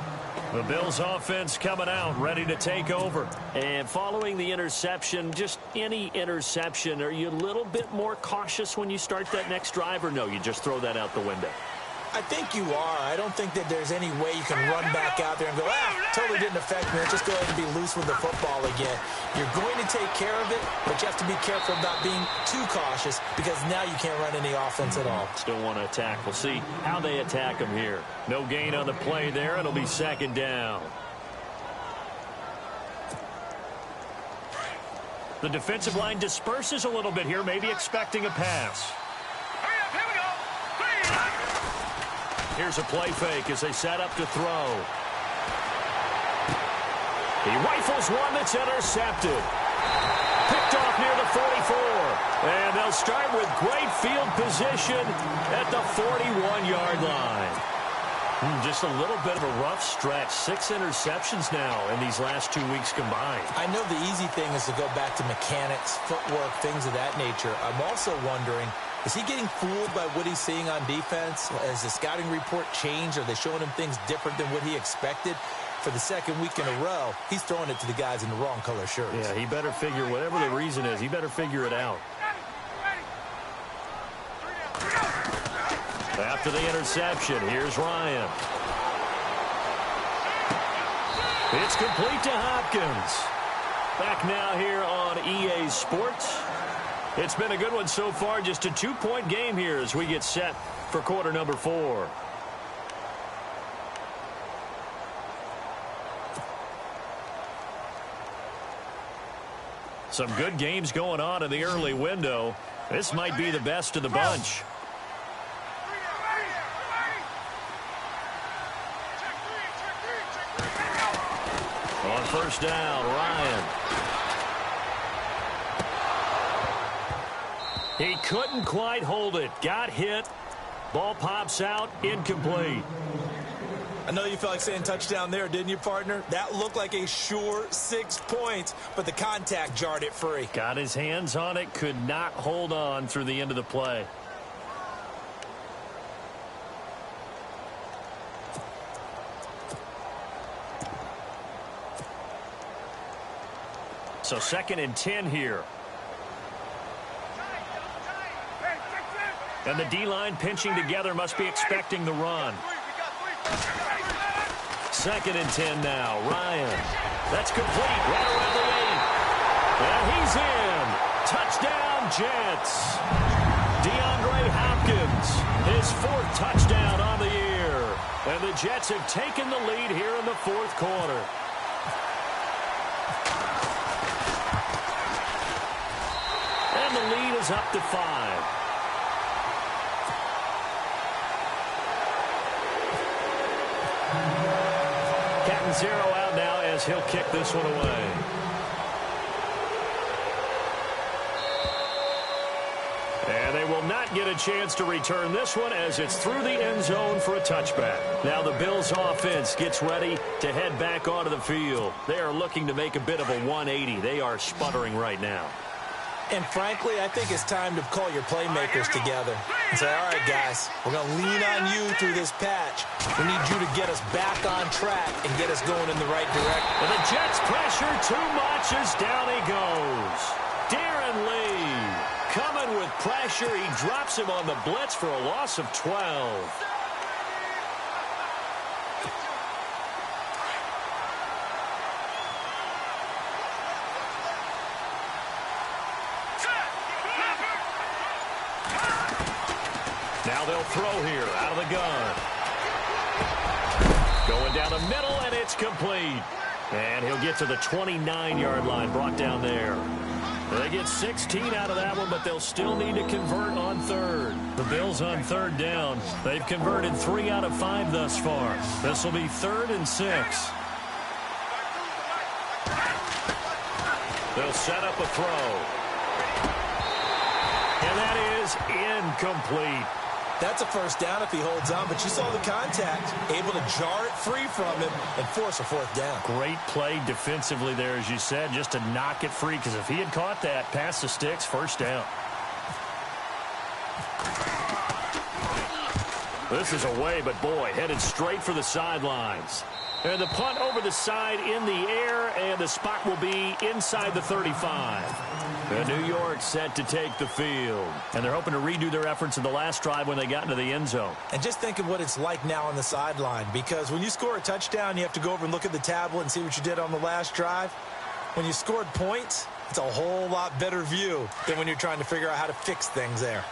The Bills offense coming out, ready to take over. And following the interception, just any interception, are you a little bit more cautious when you start that next drive, or no, you just throw that out the window? I think you are. I don't think that there's any way you can run back out there and go, totally didn't affect me. Let's just go ahead and be loose with the football again. You're going to take care of it, but you have to be careful about being too cautious because now you can't run any offense at all. Still want to attack. We'll see how they attack him here. No gain on the play there. It'll be second down. The defensive line disperses a little bit here, maybe expecting a pass. Here's a play fake as they set up to throw. He rifles one that's intercepted. Picked off near the 44. And they'll start with great field position at the 41-yard line. Just a little bit of a rough stretch. 6 interceptions now in these last 2 weeks combined. I know the easy thing is to go back to mechanics, footwork, things of that nature. I'm also wondering, is he getting fooled by what he's seeing on defense? Has the scouting report changed? Are they showing him things different than what he expected? For the second week in a row, he's throwing it to the guys in the wrong color shirts. Yeah, he better figure, whatever the reason is, he better figure it out. After the interception, here's Ryan. It's complete to Hopkins. Back now here on EA Sports. It's been a good one so far. Just a 2-point game here as we get set for quarter number 4. Some good games going on in the early window. This might be the best of the bunch. On first down, Ryan. He couldn't quite hold it. Got hit. Ball pops out. Incomplete. I know you felt like saying touchdown there, didn't you, partner? That looked like a sure 6 points, but the contact jarred it free. Got his hands on it. Could not hold on through the end of the play. So 2nd and 10 here. And the D-line pinching together, must be expecting the run. 2nd and 10 now. Ryan. That's complete. Right around the 8. And he's in. Touchdown, Jets. DeAndre Hopkins, his 4th touchdown on the year. And the Jets have taken the lead here in the 4th quarter. And the lead is up to 5. Catanzaro out now as he'll kick this one away. And they will not get a chance to return this one as it's through the end zone for a touchback. Now the Bills offense gets ready to head back onto the field. They are looking to make a bit of a 180. They are sputtering right now. And frankly, I think it's time to call your playmakers together and say, all right, guys, we're going to lean on you through this patch. We need you to get us back on track and get us going in the right direction. And the Jets pressure too much as down he goes. Darren Lee coming with pressure. He drops him on the blitz for a loss of 12. Now they'll throw here out of the gun. Going down the middle, and it's complete. And he'll get to the 29-yard line, brought down there. They get 16 out of that one, but they'll still need to convert on third. The Bills on third down. They've converted 3 out of 5 thus far. This will be 3rd and 6. They'll set up a throw. And that is incomplete. That's a first down if he holds on, but you saw the contact. Able to jar it free from him and force a 4th down. Great play defensively there, as you said, just to knock it free, because if he had caught that, past the sticks, first down. This is away, but boy, headed straight for the sidelines. And the punt over the side in the air, and the spot will be inside the 35. And New York set to take the field. And they're hoping to redo their efforts in the last drive when they got into the end zone. And just think of what it's like now on the sideline, because when you score a touchdown, you have to go over and look at the tablet and see what you did on the last drive. When you scored points, it's a whole lot better view than when you're trying to figure out how to fix things there.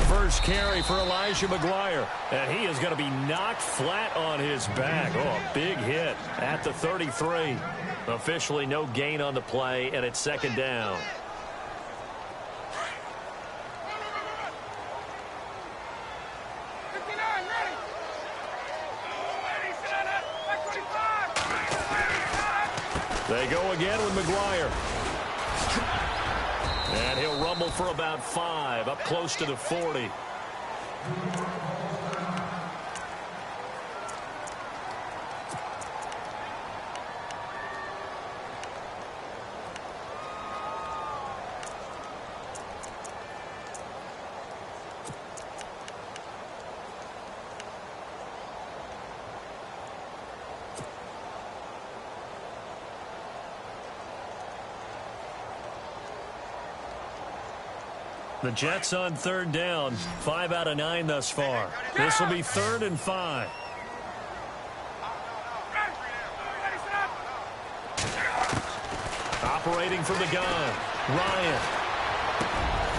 First carry for Elijah McGuire, and he is going to be knocked flat on his back. Oh, a big hit at the 33. Officially no gain on the play, and it's 2nd down. They go again with McGuire. And he'll rumble for about 5, up close to the 40. The Jets on 3rd down, 5 out of 9 thus far. This will be 3rd and 5. Operating from the gun, Ryan.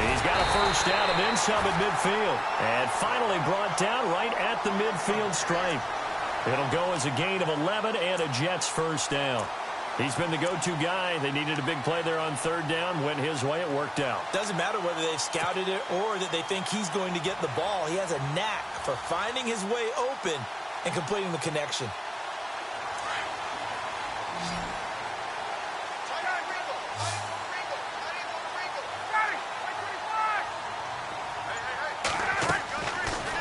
He's got a first down and then some at midfield. And finally brought down right at the midfield stripe. It'll go as a gain of 11 and a Jets first down. He's been the go-to guy. They needed a big play there on 3rd down. Went his way. It worked out. Doesn't matter whether they've scouted it or that they think he's going to get the ball. He has a knack for finding his way open and completing the connection.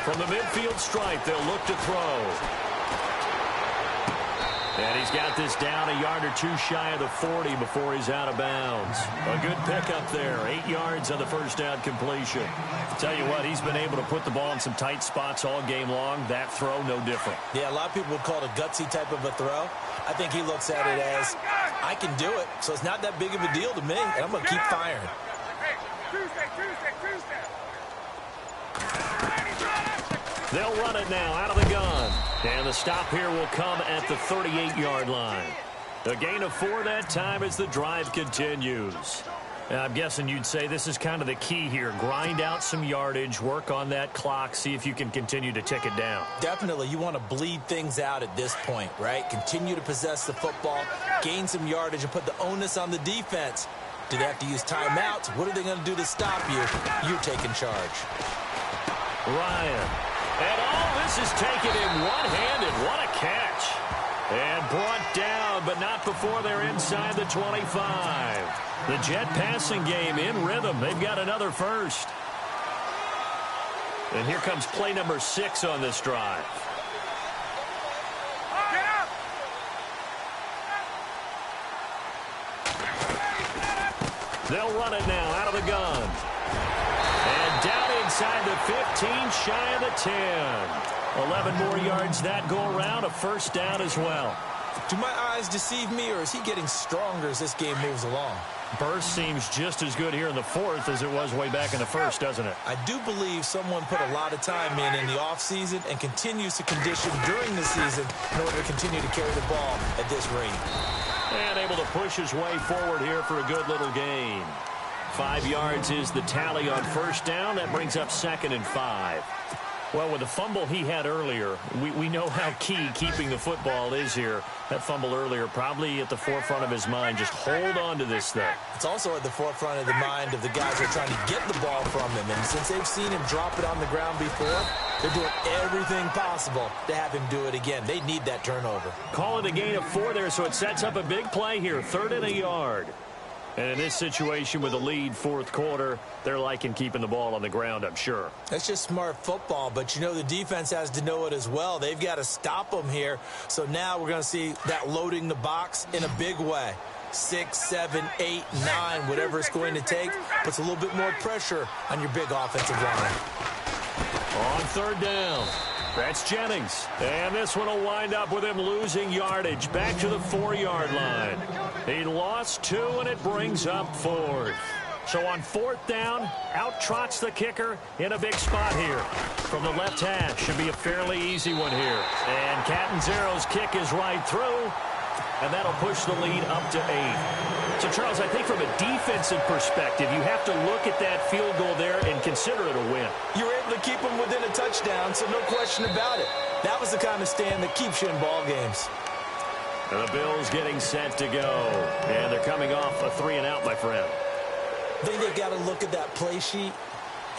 From the midfield stripe, they'll look to throw. And he's got this down a yard or two shy of the 40 before he's out of bounds. A good pickup there. 8 yards on the first down completion. Tell you what, he's been able to put the ball in some tight spots all game long. That throw, no different. Yeah, a lot of people would call it a gutsy type of a throw. I think he looks at it as, I can do it, so it's not that big of a deal to me, and I'm going to keep firing. They'll run it now out of the gun. And the stop here will come at the 38-yard line. A gain of 4 that time as the drive continues. And I'm guessing you'd say this is kind of the key here. Grind out some yardage, work on that clock, see if you can continue to tick it down. Definitely. You want to bleed things out at this point, right? Continue to possess the football, gain some yardage, and put the onus on the defense. Do they have to use timeouts? What are they going to do to stop you? You're taking charge. Ryan. And all this is taken in one-handed. What a catch. And brought down, but not before they're inside the 25. The Jet passing game in rhythm. They've got another first. And here comes play number 6 on this drive. They'll run it now out of the gun. And down inside the 15, shy of the 10. 11 more yards that go around, a first down as well. Do my eyes deceive me, or is he getting stronger as this game moves along? Burst seems just as good here in the fourth as it was way back in the first, doesn't it? I do believe someone put a lot of time in the offseason and continues to condition during the season in order to continue to carry the ball at this rate. And able to push his way forward here for a good little gain. 5 yards is the tally on first down. That brings up 2nd and 5. Well, with the fumble he had earlier, we know how key keeping the football is here. That fumble earlier probably at the forefront of his mind. Just hold on to this thing. It's also at the forefront of the mind of the guys who are trying to get the ball from him. And since they've seen him drop it on the ground before, they're doing everything possible to have him do it again. They need that turnover. Call it a gain of 4 there, so it sets up a big play here. 3rd and a yard. And in this situation with a lead, 4th quarter, they're liking keeping the ball on the ground, I'm sure. That's just smart football, but you know the defense has to know it as well. They've got to stop them here. So now we're going to see that loading the box in a big way. 6, 7, 8, 9, whatever it's going to take, puts a little bit more pressure on your big offensive line. On 3rd down, that's Jennings. And this one will wind up with him losing yardage back to the 4-yard line. He lost 2, and it brings up 4th. So on 4th down, out trots the kicker in a big spot here. From the left hash, should be a fairly easy one here. And Catanzaro's kick is right through, and that'll push the lead up to 8. So, Charles, I think from a defensive perspective, you have to look at that field goal there and consider it a win. You were able to keep them within a touchdown, so no question about it. That was the kind of stand that keeps you in ball games. And the Bills getting set to go. And they're coming off a 3-and-out, my friend. I think they've got to look at that play sheet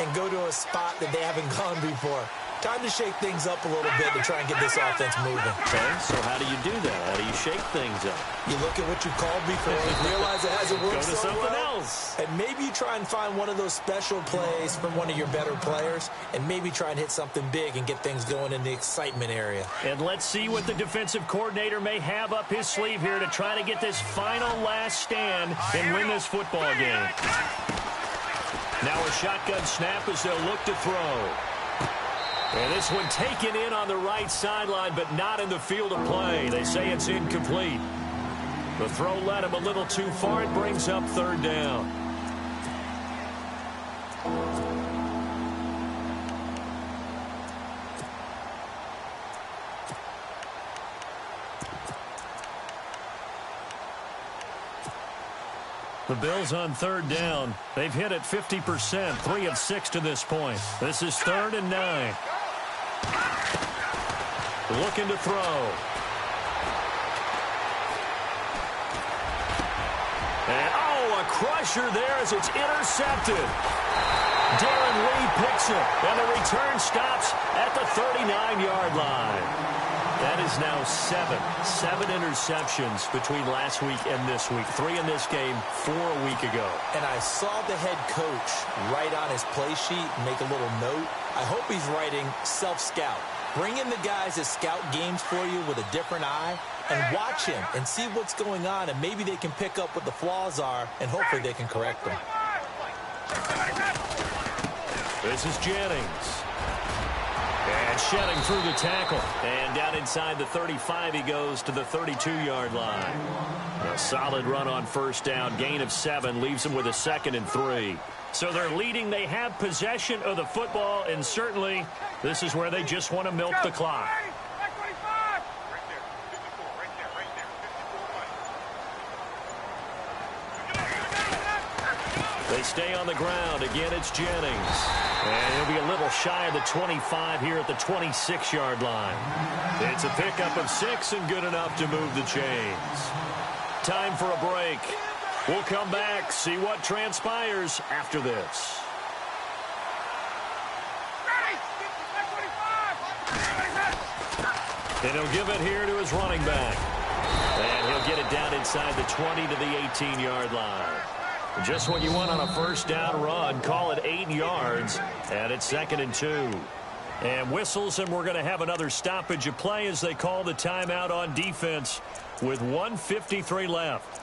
and go to a spot that they haven't gone before. Time to shake things up a little bit to try and get this offense moving. Okay, so how do you do that? How do you shake things up? You look at what you called before and realize it hasn't worked Go to so something well. else. And maybe you try and find one of those special plays from one of your better players and maybe try and hit something big and get things going in the excitement area. And let's see what the defensive coordinator may have up his sleeve here to try to get this final last stand and win this football game. Now a shotgun snap as they'll look to throw. And this one taken in on the right sideline, but not in the field of play. They say it's incomplete. The throw led him a little too far. It brings up 3rd down. The Bills on 3rd down. They've hit it 50%, 3 of 6 to this point. This is 3rd and 9. Looking to throw. And, a crusher there as it's intercepted. Darren Lee picks it, and the return stops at the 39-yard line. That is now 7 interceptions between last week and this week. 3 in this game, 4 a week ago. And I saw the head coach write on his play sheet and make a little note. I hope he's writing self-scout. Bring in the guys that scout games for you with a different eye and watch him and see what's going on, and maybe they can pick up what the flaws are, and hopefully they can correct them. This is Jennings. And shedding through the tackle. And down inside the 35, he goes to the 32-yard line. A solid run on first down. Gain of 7 leaves him with a 2nd and 3. So they're leading. They have possession of the football, and certainly this is where they just want to milk the clock. They stay on the ground. Again, it's Jennings. And he'll be a little shy of the 25 here at the 26-yard line. It's a pickup of 6 and good enough to move the chains. Time for a break. We'll come back, see what transpires after this. And he'll give it here to his running back. And he'll get it down inside the 20 to the 18-yard line. Just what you want on a first down run. Call it 8 yards, and it's 2nd and 2. And whistles, and we're going to have another stoppage of play as they call the timeout on defense with 1:53 left.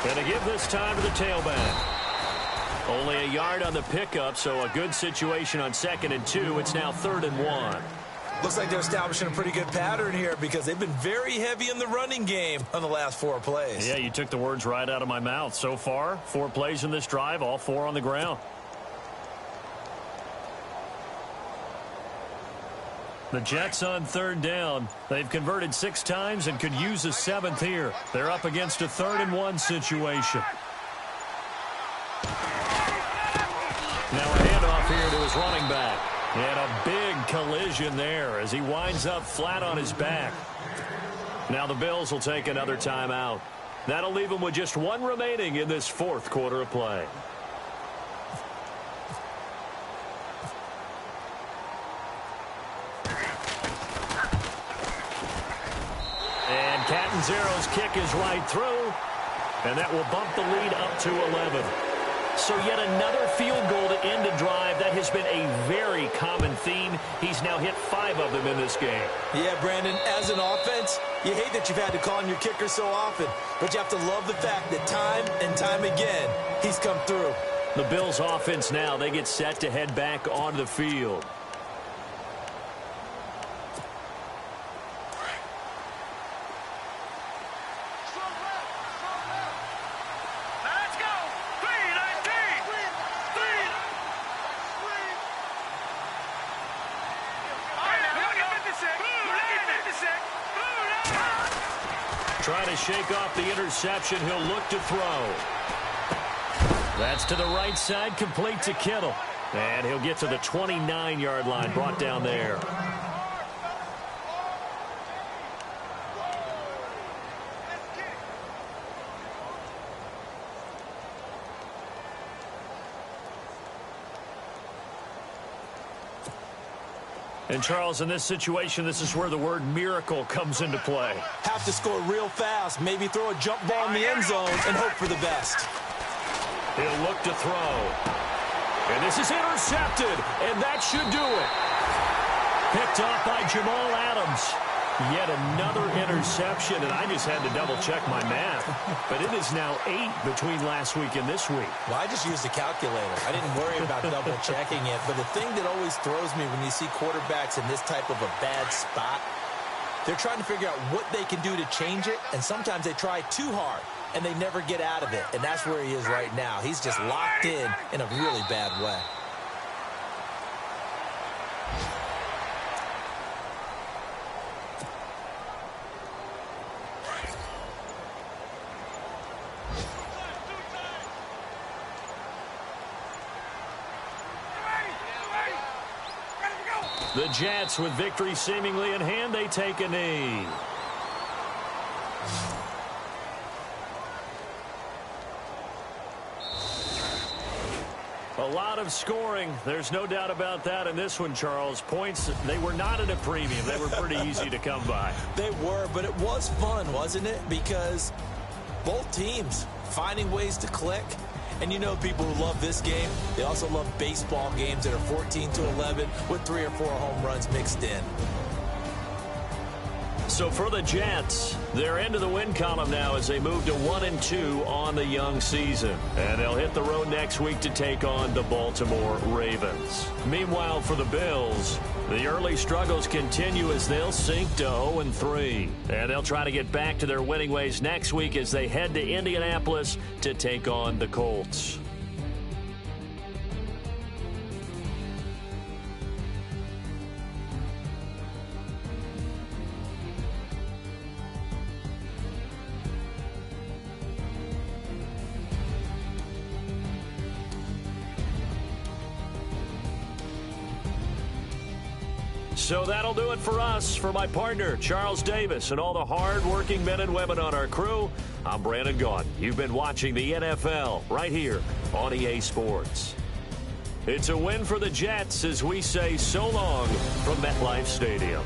And to give this time to the tailback. Only a yard on the pickup, so a good situation on 2nd and 2. It's now 3rd and 1. Looks like they're establishing a pretty good pattern here because they've been very heavy in the running game on the last 4 plays. Yeah, you took the words right out of my mouth. So far, 4 plays in this drive, all 4 on the ground. The Jets on 3rd down. They've converted 6 times and could use a 7th here. They're up against a 3rd and 1 situation. Now a handoff here to his running back. And a big collision there as he winds up flat on his back. Now the Bills will take another timeout. That'll leave them with just 1 remaining in this 4th quarter of play. And Catanzaro's kick is right through. And that will bump the lead up to 11. So yet another field goal to end a drive. That has been a very common theme. He's now hit 5 of them in this game. Yeah, Brandon, as an offense, you hate that you've had to call on your kicker so often, but you have to love the fact that time and time again, he's come through. The Bills offense now, they get set to head back onto the field. Trying to shake off the interception. He'll look to throw. That's to the right side, complete to Kittle. And he'll get to the 29-yard line, brought down there. And, Charles, in this situation, this is where the word miracle comes into play. Have to score real fast, maybe throw a jump ball in the end zone and hope for the best. He'll look to throw. And this is intercepted, and that should do it. Picked off by Jamal Adams. Yet another interception, and I just had to double-check my math. But it is now 8 between last week and this week. Well, I just used a calculator. I didn't worry about double-checking it. But the thing that always throws me when you see quarterbacks in this type of a bad spot, they're trying to figure out what they can do to change it, and sometimes they try too hard, and they never get out of it. And that's where he is right now. He's just locked in a really bad way. The Jets, with victory seemingly in hand, they take a knee. A lot of scoring. There's no doubt about that in this one, Charles. Points, they were not at a premium. They were pretty easy to come by. They were, but it was fun, wasn't it? Because both teams finding ways to click. And you know people who love this game, they also love baseball games that are 14-11 with 3 or 4 home runs mixed in. So for the Jets, they're into the win column now as they move to 1-2 on the young season. And they'll hit the road next week to take on the Baltimore Ravens. Meanwhile, for the Bills, the early struggles continue as they'll sink to 0-3. And they'll try to get back to their winning ways next week as they head to Indianapolis to take on the Colts. So that'll do it for us. For my partner, Charles Davis, and all the hard-working men and women on our crew, I'm Brandon Gaudin. You've been watching the NFL right here on EA Sports. It's a win for the Jets as we say so long from MetLife Stadium.